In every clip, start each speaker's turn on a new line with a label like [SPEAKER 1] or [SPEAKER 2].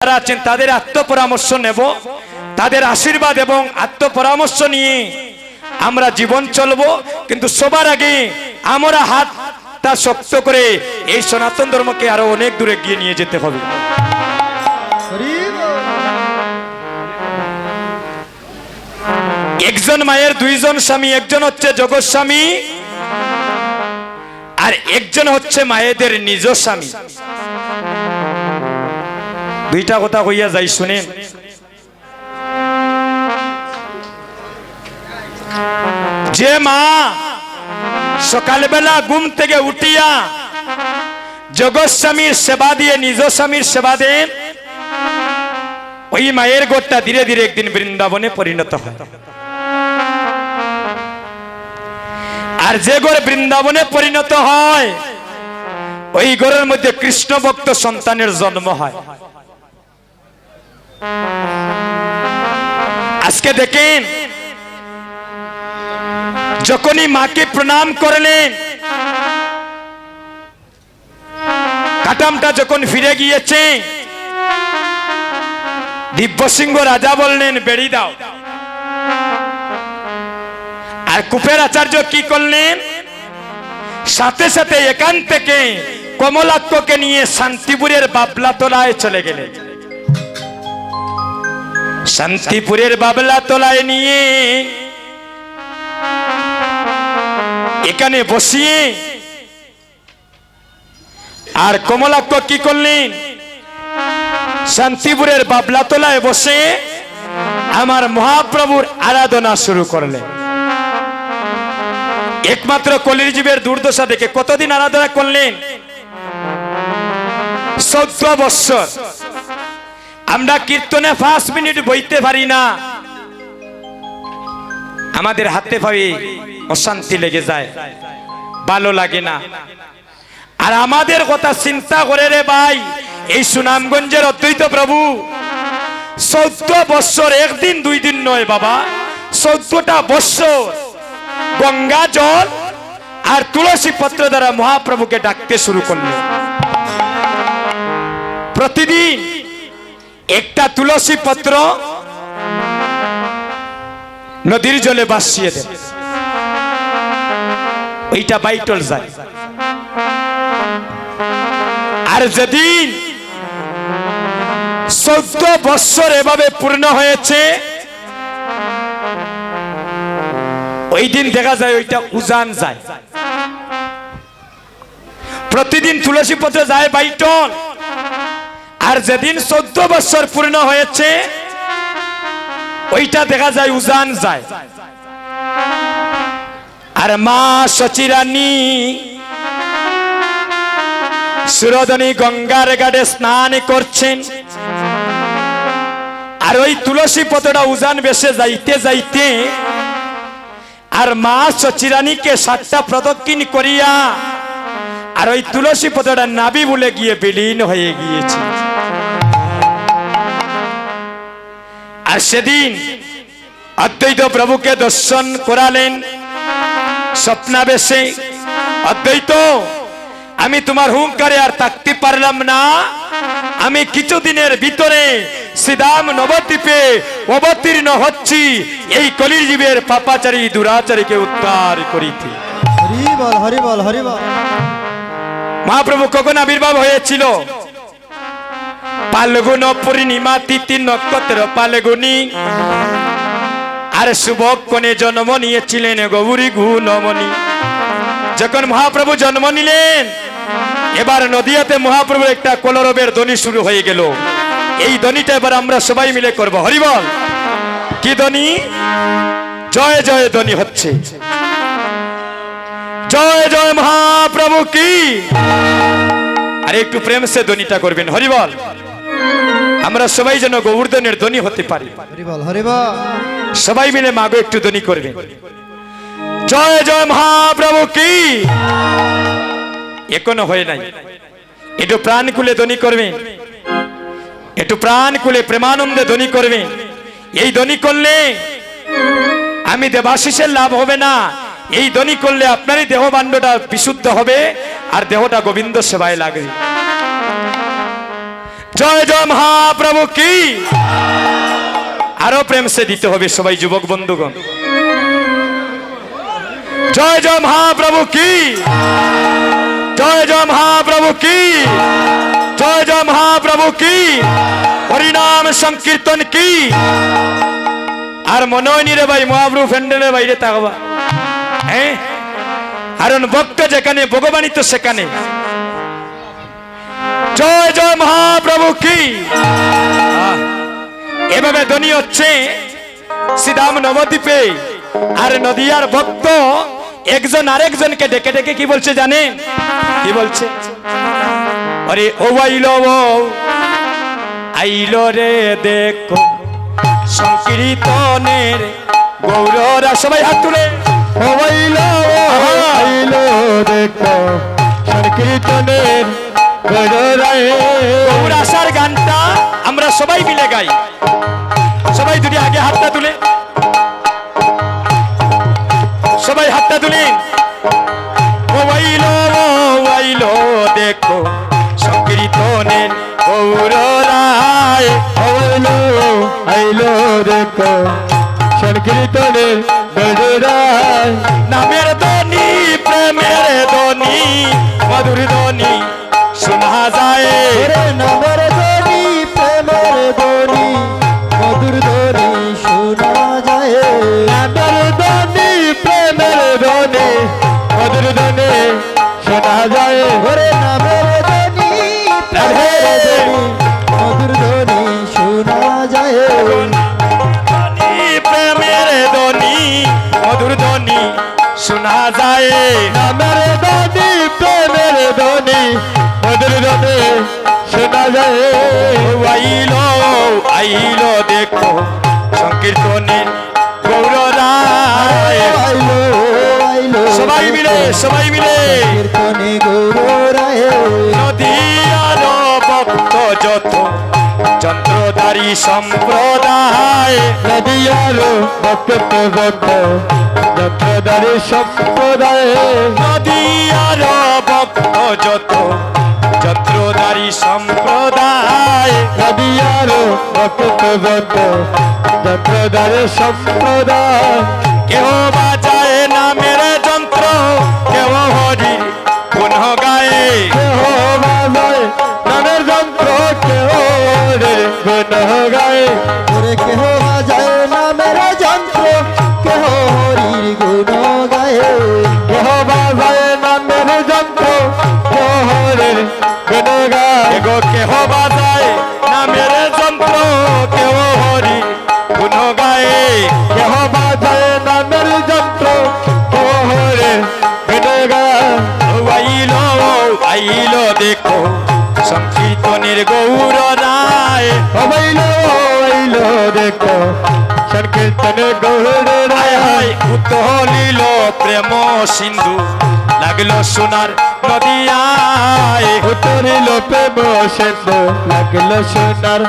[SPEAKER 1] যারা আছেন তাদের আত্মপরামর্শ নেব, তাদের আশীর্বাদ এবং আত্মপরামর্শ নিয়ে আমরা জীবন চলবো। কিন্তু সবার আগে আমরা হাতটা শক্ত করে এই সনাতন ধর্মকে আরো অনেক দূরে গিয়ে নিয়ে যেতে হবে। একজন মায়ের দুইজন স্বামী, একজন হচ্ছে জগৎ স্বামী আর একজন হচ্ছে মায়েদের নিজ স্বামী। দুইটা কথা কইয়া যাই শুনেন। যে মা সকালবেলা ঘুম থেকে উঠিয়া জগৎ স্বামীর সেবা দিয়ে নিজ স্বামীর সেবা দেন, ওই মায়ের গোটটা ধীরে ধীরে একদিন বৃন্দাবনে পরিণত হয়। আর যে ঘরে বৃন্দাবনে পরিণত হয় ওই ঘরের মধ্যে কৃষ্ণ ভক্ত সন্তানের জন্ম হয়। আজকে দেখেন, যখনই মাকে প্রণাম করলেন, কাটামটা যখন ফিরে গিয়েছে, দিব্যসিংহ রাজা বললেন বেড়ি দাও। আর কুপের আচার্য কি করলেন, সাথে সাথে এখান থেকে কমলাক্ষকে নিয়ে শান্তিপুরের বাবলাতলায় চলে গেলেন। শান্তিপুরের বাবলাতলায় নিয়ে এখানে বসিয়ে আর কমলাক্ষ কি করলেন, শান্তিপুরের বাবলাতলায় বসে আমার মহাপ্রভুর আরাধনা শুরু করলেন। একমাত্র কলির জীবের দুর্দশা দেখে কতদিন আরাধনা করলেন? 14 বৎসর। আমরা কীর্তনে 5 মিনিট বইতে পারি না, আমাদের হাতে পায়ে অশান্তি লেগে যায়, ভালো লাগে না। আর আমাদের কথা চিন্তা করে রে ভাই, এই সুনামগঞ্জের অদ্বৈত প্রভু 14 বৎসর, একদিন 2 দিন নয় বাবা, 14টা বৎসর গঙ্গা জল আর তুলসী পত্র দ্বারা মহাপ্রভুকে ডাকতে শুরু করলেন। প্রতিদিন একটা তুলসী পত্র নদীর জলে ভাসিয়ে দেন, ওইটা বাইটল যায়। আর যেদিন 14 বৎসর এভাবে পূর্ণ হয়েছে, ওই দিন দেখা যায় ওইটা উজান যায়। প্রতিদিন তুলসী পত্র যায় বাইটল, আর যেদিন 14 বৎসর পূর্ণ হয়েছে ওইটা দেখা যায় উজান যায়। আর মা সচিরানী সুরধনী গঙ্গার ঘাটে স্নান করছেন, আর ওই তুলসী পত্রটা উজান বেশে যাইতে যাইতে আর মা সচিরানীকে 7টা প্রদক্ষিণ করিয়া আর ওই তুলসী পত্রটা নাভি ভুলে গিয়ে বিলীন হয়ে গিয়েছে। আর সেদিন অদ্বৈত প্রভুকে দর্শন করালেন স্বপ্নাবেশে। অদ্বৈত, আমি তোমার হুঙ্কারে আর থাকতে পারলাম না, আমি কিছুদিনের ভিতরে শ্রীধাম নবদ্বীপে অবতীর্ণ হচ্ছি, এই কলির জীবের পাপাচারী দুরাচারীকে উদ্ধার করিতে।
[SPEAKER 2] হরি বল, হরি বল, হরি বল।
[SPEAKER 1] মহাপ্রভু কখন আবির্ভাব হয়েছিল? ফাল্গুন পূর্ণিমা তিথি নক্ষত্র ফাল্গুনি, আর শুভক্ষণে জন্ম নিয়েছিলেন গৌরী গুণমণি। যখন মহাপ্রভু জন্ম নিলেন, এবার নদিয়াতে মহাপ্রভুর একটা কলরবের ধ্বনি শুরু হয়ে গেল। এই ধ্বনিটা এবার আমরা সবাই মিলে করব। হরিবল। কি ধ্বনি? জয় জয় ধ্বনি হচ্ছে। জয় জয় মহাপ্রভু কি। আর একটু প্রেম সে ধ্বনিটা করবেন। হরিবল। আমরা সবাই যেন গৌরধনের ধ্বনি হতে পারি।
[SPEAKER 2] হরিবল, হরিবল।
[SPEAKER 1] সবাই মিলে মাগো একটু ধ্বনি করবেন। জয় জয় মহাপ্রভু কি। এখনো হয় নাই, একটু প্রাণ খুলে ধ্বনি করবেন, একটু প্রাণ খুলে প্রেমানন্দে ধ্বনি করবেন। এই ধ্বনি করলে আমি দেবাশিসের লাভ হবে না, এই ধ্বনি করলে আপনারই দেহবাণ্ডটা বিশুদ্ধ হবে আর দেহটা গোবিন্দ সেবায় লাগবে। জয় জয় মহাপ্রভু কি। আরো প্রেম সে দিতে হবে সবাই যুবক বন্ধুগণ। জয় জয় মহাপ্রভু কি, জয় জয় মহাপ্রভু কি, জয় জয় মহাপ্রভু কি, হরিনাম সংকীর্তন কি। আর মনে হয়নি রে ভাই মহাপ্রভু প্যান্ডেলের বাইরে তাকবা, হ্যাঁ, কারণ ভক্ত যেখানে ভগবানই তো সেখানে। জয় জয় মহাপ্রভু কি। এভাবে ধ্বনি হচ্ছে শ্রীধাম নবদ্বীপে। আর নদিয়ার ভক্ত একজন আরেকজনকে ডেকে ডেকে কি বলছে জানেন? কি বলছে? আরে ও আইলো, আইলো রে দেখো সংকীর্তনের গৌররা। সবাই হাত তুলে
[SPEAKER 3] ও আইলো, আইলো দেখো সংকীর্তনের গৌরায়।
[SPEAKER 1] গৌর আসার গানটা আমরা সবাই মিলে গাই। সবাই দুটি আগে হাতটা তুলে, সবাই হাতটা তুলেন। ও আইলো দেখো সংকীর্তনের গৌরায়।
[SPEAKER 3] আইলো, আইলো দেখো সংকীর্তনের গৌরায়।
[SPEAKER 1] নামের ধ্বনি প্রেমের ধ্বনি মধুর ধ্বনি শোনা যায়।
[SPEAKER 2] ওরে নামের ধ্বনি প্রেমের ধ্বনি মধুর ধ্বনি শোনা যায়।
[SPEAKER 3] নামের ধ্বনি প্রেমের ধ্বনি মধুর ধ্বনি শোনা যায়।
[SPEAKER 2] ওরে নামের ধ্বনি প্রেমের ধ্বনি মধুর ধ্বনি শোনা যায়।
[SPEAKER 1] ধ্বনি প্রেমের ধ্বনি মধুর ধ্বনি শোনা যায়।
[SPEAKER 3] নামের ধ্বনি প্রেমের ধ্বনি মধুর ধ্বনি শোনা যায়।
[SPEAKER 1] আইলো, আইলো দেখো সংকীর্তনের গৌরায়।
[SPEAKER 2] আইলো, আইলো
[SPEAKER 1] সবাই মিলে, সবাই মিলে।
[SPEAKER 2] কীর্তনে গৌরায়।
[SPEAKER 1] নদিয়ার ভক্ত যত যন্ত্রধারী সম্প্রদায়।
[SPEAKER 3] নদিয়ার ভক্ত ভক্ত যত্রদারি সম্প্রদায়।
[SPEAKER 1] নদিয়ার ভক্ত যত যন্ত্রধারী সম্প্রদায়।
[SPEAKER 3] নদিয়ার ভক্ত ভক্ত যত্রদারি সম্প্রদায়।
[SPEAKER 1] কেহ বাজায় নামের যন্ত্র, কেহ হরির গুণ গায়ে।
[SPEAKER 3] কেহ বাজায় নামের যন্ত্র, কেহ রে গুণ গায়।
[SPEAKER 2] ওরে কেহ বাজায় নামের যন্ত্র, কেহ হরির গুণ গায়ে।
[SPEAKER 3] কেহ বাজায় নামের যন্ত্র, কেহ রে গুণ গায়।
[SPEAKER 1] এগো কেহ বাজায় নামের যন্ত্র, কেহ হরির গুণ গায়ে।
[SPEAKER 3] কেহ বাজায় নামের যন্ত্র, কেহ রে গুণ গায়।
[SPEAKER 1] আইলো, আইলো দেখো সংকীর্তনের গৌর রায়।
[SPEAKER 3] আইলো, আইলো দেখো সংকীর্তনে গৌর
[SPEAKER 1] হায়
[SPEAKER 3] রায়।
[SPEAKER 1] হায় উতলিল প্রেম সিন্ধু লাগলো সোনার নদিয়ায়।
[SPEAKER 3] উতরিল প্রেম সিন্ধু লাগলো সোনার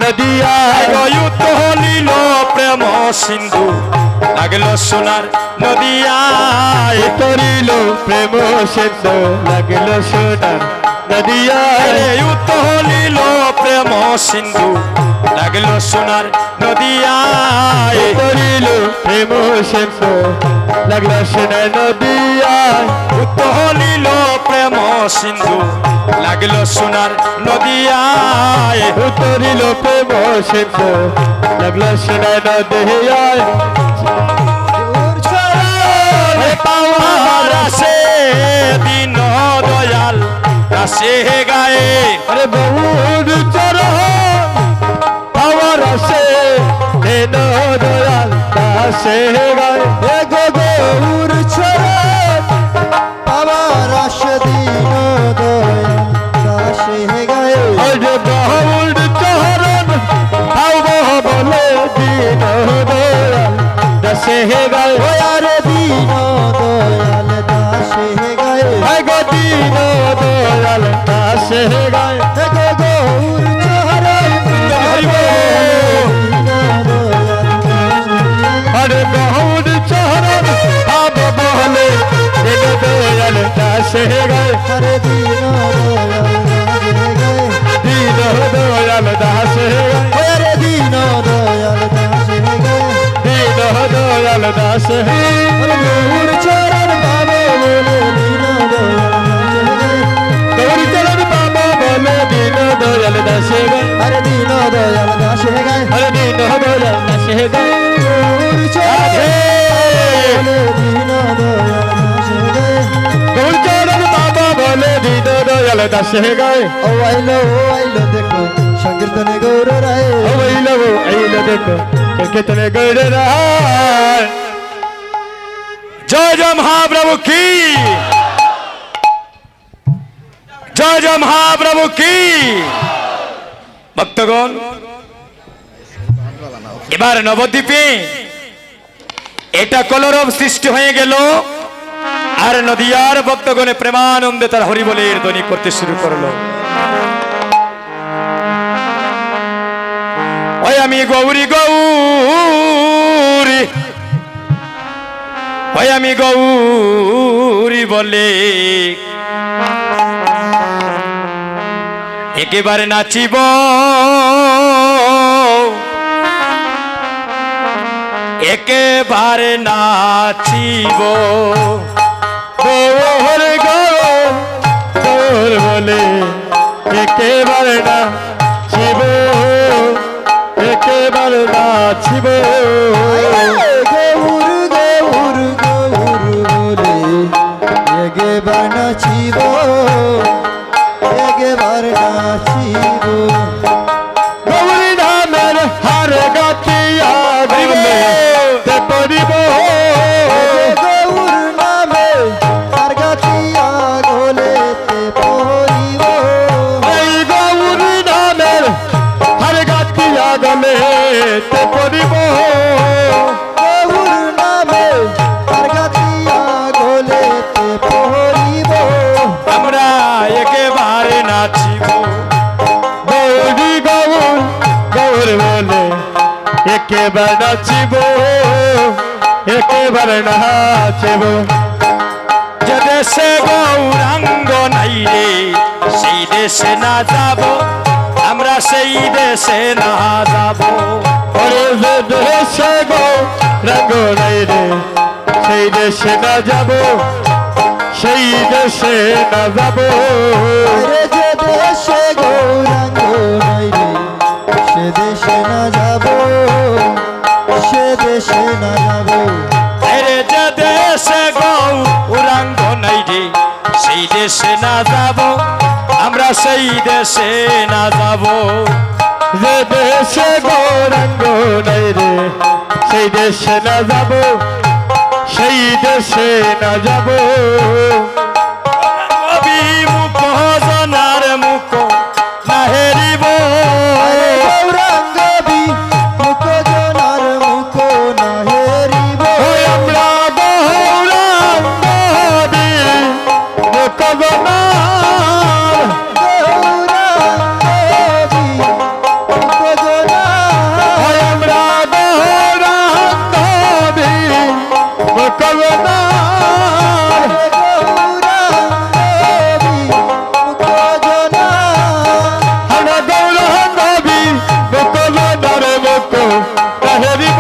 [SPEAKER 3] নদিয়ায়।
[SPEAKER 1] এগো উতলিল প্রেম সিন্ধু লাগলো সোনার নদিয়ায়।
[SPEAKER 3] উতরিল প্রেম সিন্ধু লাগলো সোনার নদিয়ায়।
[SPEAKER 1] আরে উতলিল প্রেম সিন্ধু লাগলো সোনার নদিয়ায়।
[SPEAKER 3] উতরিল প্রেম সিন্ধু লাগলো সোনার নদিয়ায়।
[SPEAKER 1] উতলিল প্রেম সিন্ধু লাগলো সোনার নদিয়ায়।
[SPEAKER 3] উতরিল প্রেম সিন্ধু লাগলো সোনার নদিয়ায়।
[SPEAKER 1] পাওয়ার আসে দিন দয়াল আসে গায়ে।
[SPEAKER 3] আরে বহুর চরণ পাওয়ার আসে দেন দয়াল দাসে গায়।
[SPEAKER 2] এ গো গৌর চরণ পাওয়ার আশা দিন দয়াল দাসে গায়ে।
[SPEAKER 3] আরে বহুর চরণ পাওব বলে দিন দয়াল দাসে গায়।
[SPEAKER 2] ওয়ারে দিন দয়াল দাসে গায়ে।
[SPEAKER 3] গো দিন দয়াল দাসে গায়।
[SPEAKER 2] এ গো গৌর চরণ
[SPEAKER 1] হরিব।
[SPEAKER 3] আরে বহুর চরণ পাব বলে দিন দয়াল দাসে গায়।
[SPEAKER 2] হরে দিন দয়াল দাসে গায়ে।
[SPEAKER 3] দিন দয়াল দাসে
[SPEAKER 2] গৌর চরণ পাবো বলে দিন দয়াল দাসে গায়।
[SPEAKER 3] গৌর চরণ পাবো বলে দীন দয়াল দাসে গায়।
[SPEAKER 2] আরে দিন দয়াল দাসে গায়।
[SPEAKER 3] গৌর চরণ পাবো বলে দীন দয়াল দাসে গায়।
[SPEAKER 2] ও আইলো দেখো সংকীর্তনে গৌর রায়।
[SPEAKER 3] ও আইলো দেখো সংকীর্তনে গৌর রায়।
[SPEAKER 1] জয় জয় মহাপ্রভু কি, জয় জয় মহাপ্রভু কি। ভক্তগণ, এবার নবদ্বীপে এটা কলরব সৃষ্টি হয়ে গেল, আর নদিয়ার ভক্তগণে প্রেমানন্দে তার হরিবলের ধ্বনি করতে শুরু করলো। ওই আমি গৌরী গৌরী, ওই আমি গৌরী বলে একেবারে নাচিব, একেবারে নাচিব।
[SPEAKER 3] গৌর গৌর গৌর বলে একেবারে নাচিব, একেবারে নাচিব।
[SPEAKER 2] গৌর গৌর গৌর বলে একেবার নাচিব, একেবার নাচিব।
[SPEAKER 3] গৌরী নামের হার গাতিয়া দিলে তে পড়িব।
[SPEAKER 2] গৌর নামে আর গাতিয়া গলেতে পড়িব।
[SPEAKER 3] এই গৌরী নামের হার গাতিয়া গলে তে পড়িব।
[SPEAKER 2] গৌর নামে আর গাতিয়া গলেতে পড়িব।
[SPEAKER 1] আমরা একেবারে নাচিব।
[SPEAKER 3] গৌরী গৌর গৌর বলে একেবারে নাচিব, একেবারে নাচিব।
[SPEAKER 1] যে দেশে গৌরাঙ্গ নাই রে, সেই দেশে না যাব, আমরা সেই দেশে না যাব।
[SPEAKER 3] ওরে যে দেশে গৌরাঙ্গ নাই রে, সেই দেশে না যাব, সেই দেশে না যাব।
[SPEAKER 2] আরে যে দেশে গৌরাঙ্গ নাই রে, সে দেশে না যাব, সে দেশে না যাব।
[SPEAKER 1] আরে যে দেশে গৌরাঙ্গ নাই রে, সেই দেশে না যাব, আমরা সেই দেশে না যাব।
[SPEAKER 3] যে দেশে গৌরাঙ্গ নাই রে, সেই দেশে না যাব, সেই দেশে না যাব।
[SPEAKER 1] কবি মুখ জনার মুখ না হেরিব।
[SPEAKER 2] আরে গৌরাঙ্গ বি মুখ জনার মুখ না হেরিব।
[SPEAKER 3] ওই আমরা গৌরাঙ্গ বি মুখ জনার।
[SPEAKER 2] গৌরাঙ্গ বি মুখ জনার।
[SPEAKER 3] ওই আমরা গৌরাঙ্গ বি মুখ জনার। আমরা গৌরাঙ্গ বি মুখ জনার মুখ কাহেরিব।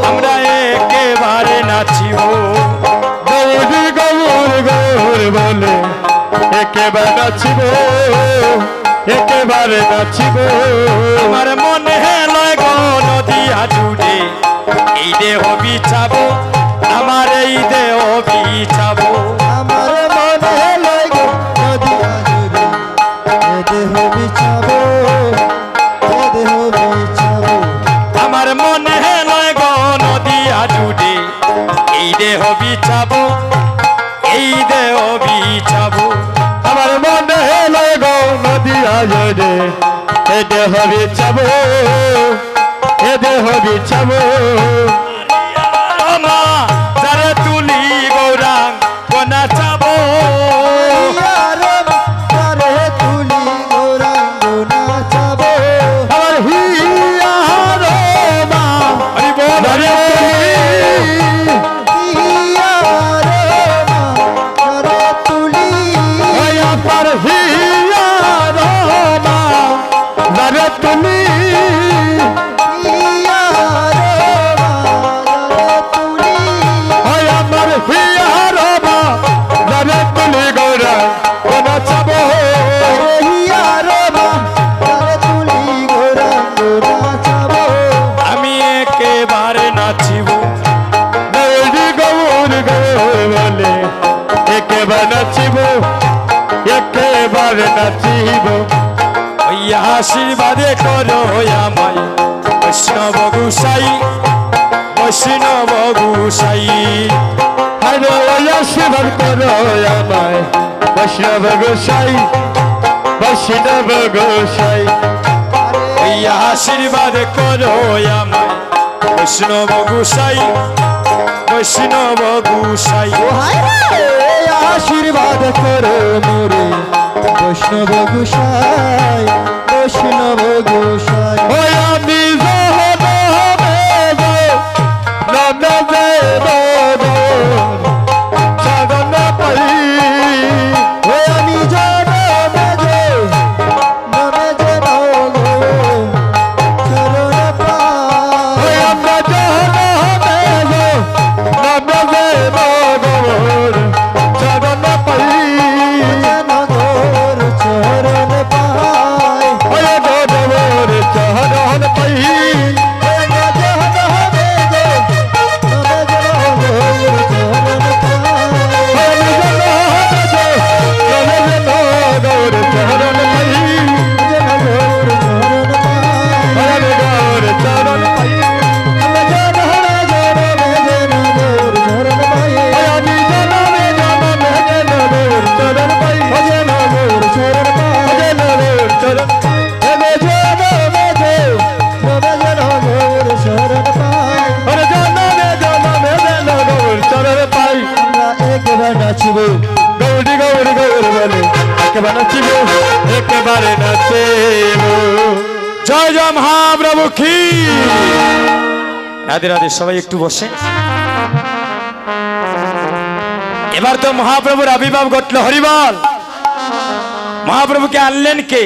[SPEAKER 1] আমরা একেবারে নাচিব।
[SPEAKER 3] গৌরী গৌর গৌর বলে একেবারে নাচিব, একেবারে নাচিব।
[SPEAKER 1] আমার মনে লয় গো নদিয়া জুড়ে এই দেহ বিছাবো, আমার এই দেহ বিছাবো। আমার মনে লয় গো নদিয়া জুড়ে এই দেহ বিছাবো, এই দেহ বিছাবো।
[SPEAKER 3] আমার মনে লাগো নদিয়া জলে এ দেহ বিছাবো, এ দেহ বিছাবো।
[SPEAKER 1] মা যারে তুলি গৌরাঙ্গ কোনা চাবো।
[SPEAKER 3] আমার হিয়ার মা
[SPEAKER 1] হরি বল হরি বল।
[SPEAKER 3] ওই আমার হিয়ার মা যারে তুমি একেবারে নাচিব
[SPEAKER 1] ওই আশীর্বাদে করো আমায় বৈষ্ণব গোসাই বৈষ্ণব গোসাই
[SPEAKER 3] আরে ওই আশীর্বাদ করো আমায় বৈষ্ণব গোসাই বৈষ্ণব গোসাই
[SPEAKER 1] ওই আশীর্বাদ করো আমায় বৈষ্ণব গোসাই বৈষ্ণব গোসাই
[SPEAKER 2] এই আশীর্বাদ করো মোরে বৈষ্ণব গোসাই বৈষ্ণব গোসাই
[SPEAKER 3] ওই আমি সাধন পাই
[SPEAKER 2] ওই আমি জনমে যে নমে যেন গো চরণ পাই
[SPEAKER 3] ওই আমরা জনমে নমে সাধন পাই
[SPEAKER 2] যেন গোর চরণ পাই
[SPEAKER 3] ওই গৌরবর চরণ পাই
[SPEAKER 2] নাচিব
[SPEAKER 3] গৌরী গৌরী গৌর বলে একেবারে নাচিব একেবারে নাচিব
[SPEAKER 1] জয় জয় মহাপ্রভু কি রাধে রাধে সবাই একটু বসে এবার তো মহাপ্রভুর আবির্ভাব ঘটলো হরিবল মহাপ্রভুকে আনলেন কে